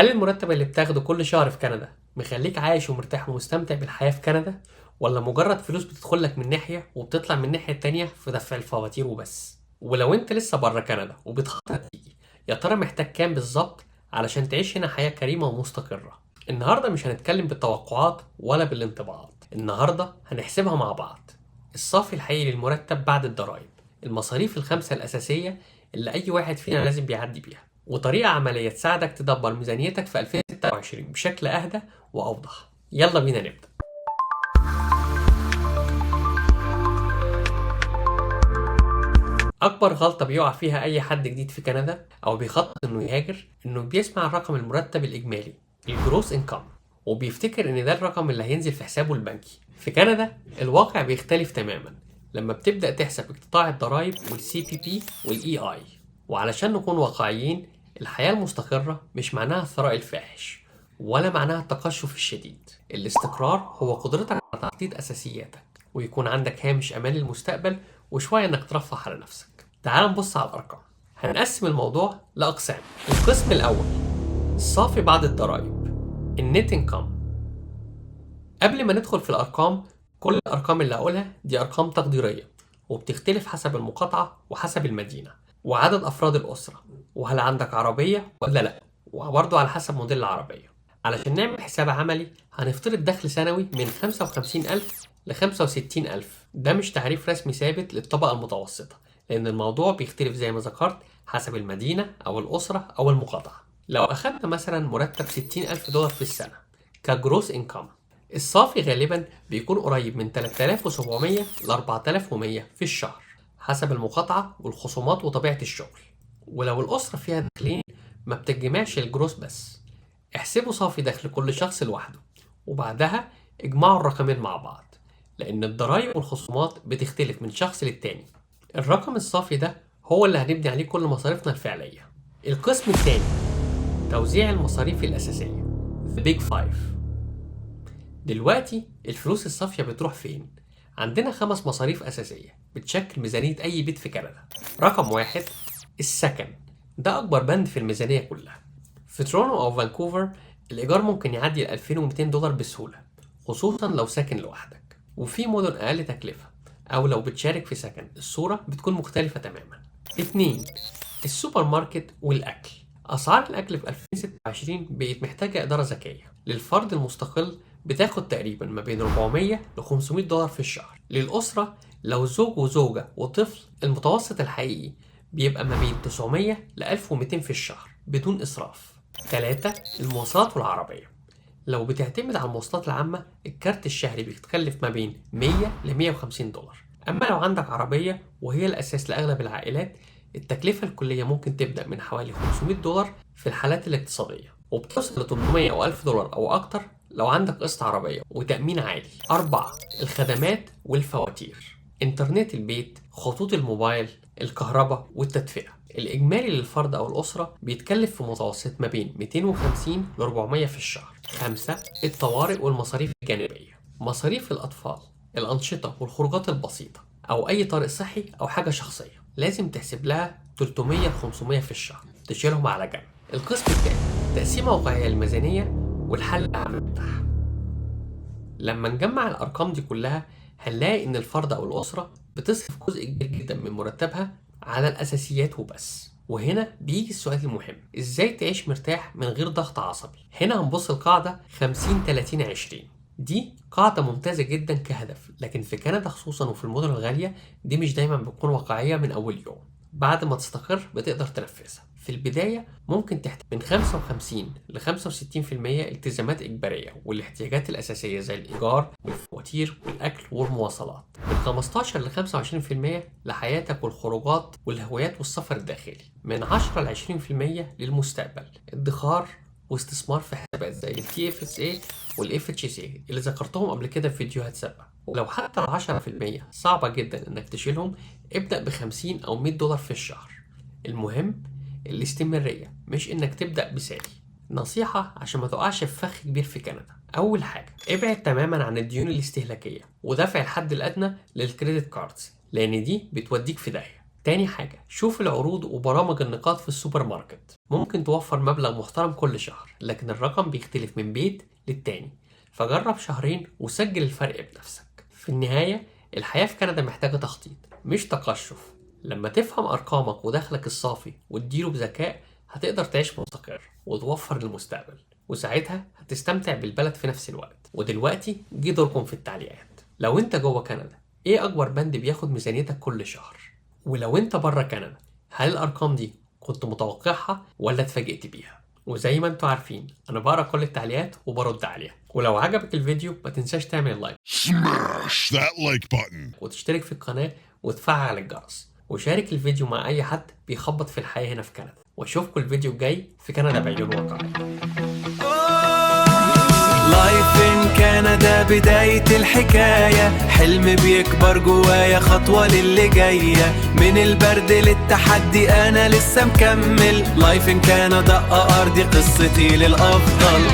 هل المرتب اللي بتاخده كل شهر في كندا مخليك عايش ومرتاح ومستمتع بالحياة في كندا، ولا مجرد فلوس بتدخل لك من ناحية وبتطلع من الناحية التانية في دفع الفواتير وبس؟ ولو انت لسه بره كندا وبتخطط تيجي، يا ترى محتاج كام بالظبط علشان تعيش هنا حياة كريمة ومستقرة؟ النهاردة مش هنتكلم بالتوقعات ولا بالانطباعات، النهاردة هنحسبها مع بعض. الصافي الحقيقي للمرتب بعد الضرايب، المصاريف الخمسة الأساسية اللي أي واحد فينا لازم بيعدي بيها، وطريقة عملية تساعدك تدبر ميزانيتك في 2026 بشكل أهدى وأوضح. يلا بينا نبدأ. أكبر غلطة بيقع فيها أي حد جديد في كندا أو بيخطط إنه يهاجر إنه بيسمع الرقم المرتب الإجمالي، الجروس إنكم، وبيفتكر إن ده الرقم اللي هينزل في حسابه البنكي. في كندا الواقع بيختلف تماما لما بتبدأ تحسب اقتطاع الضرايب والسي بي بي والاي اي. وعلشان نكون واقعيين، الحياة المستقرة مش معناها الثراء الفاحش ولا معناها التقشف الشديد. الاستقرار هو قدرتك على تخطيط أساسياتك، ويكون عندك هامش أمان للمستقبل، وشوية إنك ترفه على نفسك. تعال نبص على الأرقام. هنقسم الموضوع لأقسام. القسم الأول الصافي بعد الضرايب، النت انكم. قبل ما ندخل في الأرقام، كل الأرقام اللي هقولها دي أرقام تقديرية وبتختلف حسب المقاطعة وحسب المدينة وعدد أفراد الأسرة وهل عندك عربية ولا لأ، وبرضه على حسب موديل العربية. علشان نعمل حساب عملي هنفترض دخل سنوي من 55,000 ل 65,000. ده مش تعريف رسمي ثابت للطبقة المتوسطة، لأن الموضوع بيختلف زي ما ذكرت حسب المدينة أو الأسرة أو المقاطعة. لو أخدنا مثلا مرتب 60,000 دولار في السنة كجروس إنكم، الصافي غالبا بيكون قريب من 3700 ل 4100 في الشهر حسب المقاطعة والخصومات وطبيعة الشغل. ولو الأسرة فيها دخلين ما بتجمعش الجروس بس، احسبوا صافي دخل كل شخص لوحده وبعدها اجمعوا الرقمين مع بعض، لأن الضرايب والخصومات بتختلف من شخص للتاني. الرقم الصافي ده هو اللي هنبني عليه كل مصاريفنا الفعلية. القسم الثاني توزيع المصاريف الأساسية، The Big Five. دلوقتي الفلوس الصافية بتروح فين؟ عندنا 5 مصاريف أساسية بتشكل ميزانية أي بيت في كندا. رقم 1 السكن، ده أكبر بند في الميزانية كلها. في تورونتو أو فانكوفر الإيجار ممكن يعدي ال 2200 دولار بسهولة، خصوصا لو ساكن لوحدك. وفي مدن أقل تكلفة أو لو بتشارك في سكن الصورة بتكون مختلفة تماما. 2 السوبر ماركت والأكل. أسعار الأكل في 2026 بقت محتاجة إدارة ذكية. للفرد المستقل بتاخد تقريبا ما بين 400 ل 500 دولار في الشهر. للأسرة لو زوج وزوجة وطفل المتوسط الحقيقي بيبقى ما بين 900 ل 1200 في الشهر بدون إسراف. 3 المواصلات والعربية. لو بتعتمد على المواصلات العامة الكارت الشهري بيتكلف ما بين 100 ل 150 دولار. أما لو عندك عربية وهي الأساس لأغلب العائلات، التكلفة الكلية ممكن تبدأ من حوالي 500 دولار في الحالات الاقتصادية، وبتوصل ل 800 أو 1000 دولار أو أكتر لو عندك قسط عربية وتأمين عالي. 4 الخدمات والفواتير، إنترنت البيت، خطوط الموبايل، الكهرباء والتدفئة. الإجمالي للفرد أو الأسرة بيتكلف في متوسط ما بين 250 ل 400 في الشهر. 5 الطوارئ والمصاريف الجانبية، مصاريف الأطفال، الأنشطة والخروجات البسيطة، أو أي طارئ صحي أو حاجة شخصية لازم تحسب لها 300 ل 500 في الشهر تشيلهم على جنب. القسم الثاني تقسيمة واقعية للميزانية والحل العملي بتاعها. لما نجمع الأرقام دي كلها هنلاقي إن الفرد أو الأسرة بتصرف جزء كبير جدا من مرتبها على الأساسيات وبس. وهنا بيجي السؤال المهم، إزاي تعيش مرتاح من غير ضغط عصبي؟ هنا هنبص القاعدة 50-30-20. دي قاعدة ممتازة جدا كهدف، لكن في كندا خصوصا وفي المدن الغالية دي مش دايما بتكون واقعية من أول يوم. بعد ما تستقر بتقدر تنفذها. في البداية ممكن تحتاج من 55 ل 65% التزامات إجبارية والاحتياجات الأساسية زي الإيجار والفواتير والأكل والمواصلات. من 15 ل 25% لحياتك والخروجات والهوايات والسفر الداخلي. من 10 ل 20% للمستقبل، ادخار واستثمار في حسابات زي ال TFSA وال FHSA اللي ذكرتهم قبل كده في فيديوهات سابقة. ولو حتى ال 10% صعبة جدا إنك تشيلهم، ابدأ ب50 أو 100 دولار في الشهر. المهم الاستمرارية، مش إنك تبدأ بسعي. نصيحة عشان ما تقعش في فخ كبير في كندا. أول حاجة ابعد تماما عن الديون الاستهلاكية ودفع الحد الأدنى للكريدت كاردز، لأن دي بتوديك في داهية. تاني حاجة، شوف العروض وبرامج النقاط في السوبر ماركت. ممكن توفر مبلغ محترم كل شهر، لكن الرقم بيختلف من بيت للتاني، فجرب شهرين وسجل الفرق بنفسك. في النهاية الحياة في كندا محتاجة تخطيط مش تقشف. لما تفهم أرقامك ودخلك الصافي وتديره بذكاء، هتقدر تعيش مستقر وتوفر للمستقبل، وساعتها هتستمتع بالبلد في نفس الوقت. ودلوقتي جه دوركم في التعليقات. لو انت جوه كندا، ايه اكبر بند بياخد ميزانيتك كل شهر؟ ولو انت بره كندا، هل الارقام دي كنت متوقعها ولا اتفاجئت بيها؟ وزي ما انتوا عارفين، انا بقرا كل التعليقات وبرد عليها. ولو عجبك الفيديو ما تنساش تعمل لايك، Smash that like button. وتشترك في القناة وتفعل الجرس، وشارك الفيديو مع اي حد بيخبط في الحياة هنا في كندا. واشوفكم الفيديو الجاي في كندا بعيون واقعي. لايف ان كندا بداية الحكاية، حلم بيكبر جوايا خطوة للي جاية، من البرد للتحدي انا لسه مكمل. لايف ان كندا ارضي قصتي للافضل.